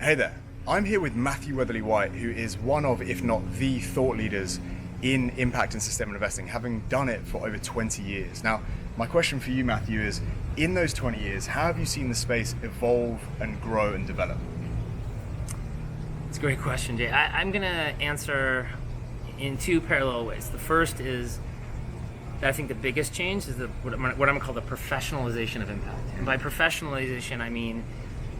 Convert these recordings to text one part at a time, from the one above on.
Hey there, I'm here with Matthew Weatherly White, who is one of, if not the thought leaders in impact and sustainable investing, having done it for over 20 years. Now, my question for you, Matthew, is in those 20 years, how have you seen the space evolve and grow and develop? It's a great question, Jay. I'm going to answer in two parallel ways. The first is that I think the biggest change is what I'm going to call the professionalization of impact. And by professionalization, I mean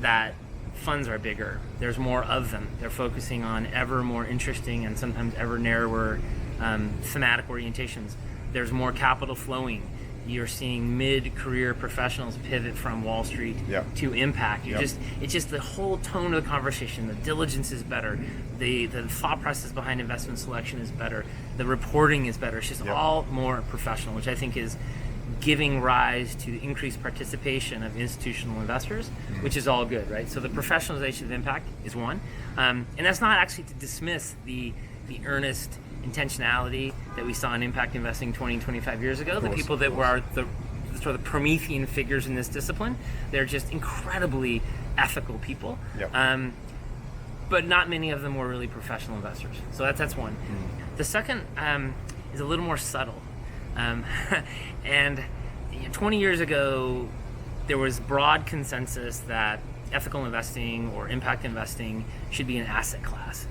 that funds are bigger. There's more of them. They're focusing on ever more interesting and sometimes ever narrower thematic orientations. There's more capital flowing. You're seeing mid-career professionals pivot from Wall Street to impact. It's just the whole tone of the conversation. The diligence is better. The thought process behind investment selection is better. The reporting is better. It's just all more professional, which I think is giving rise to increased participation of institutional investors, which is all good, right? So the professionalization of impact is one. And that's not actually to dismiss the earnest intentionality that we saw in impact investing 20 and 25 years ago. The people that were the sort of Promethean figures in this discipline, they're just incredibly ethical people. But not many of them were really professional investors. So that's one. The second is a little more subtle. And 20 years ago, there was broad consensus that ethical investing or impact investing should be an asset class.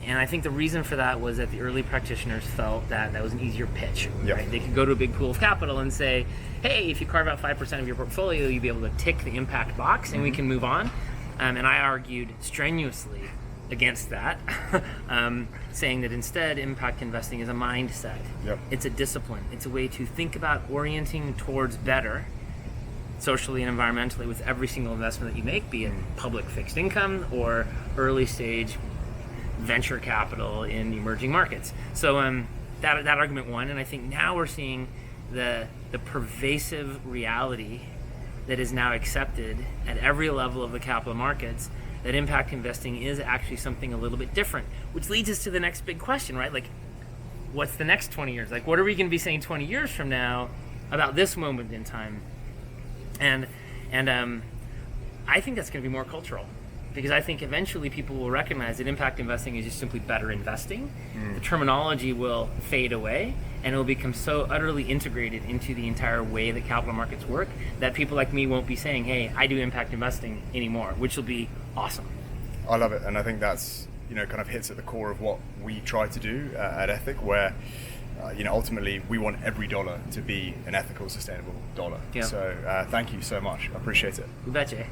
And I think the reason for that was that the early practitioners felt that that was an easier pitch. Right? They could go to a big pool of capital and say, hey, if you carve out 5% of your portfolio, you'll be able to tick the impact box and we can move on. And I argued strenuously against that, saying that instead impact investing is a mindset. It's a discipline. It's a way to think about orienting towards better socially and environmentally with every single investment that you make, be it public fixed income or early stage venture capital in emerging markets. So that argument won, and I think now we're seeing the pervasive reality that is now accepted at every level of the capital markets that impact investing is actually something a little bit different, which leads us to the next big question, right? Like, what's the next 20 years? Like, what are we going to be saying 20 years from now about this moment in time? And I think that's going to be more cultural, because I think eventually people will recognize that impact investing is just simply better investing. The terminology will fade away, and it will become so utterly integrated into the entire way that capital markets work that people like me won't be saying, hey, I do impact investing anymore, which will be awesome. I love it, and I think that's kind of hits at the core of what we try to do at Ethic, where ultimately we want every dollar to be an ethical, sustainable dollar. So thank you so much. I appreciate it. You betcha.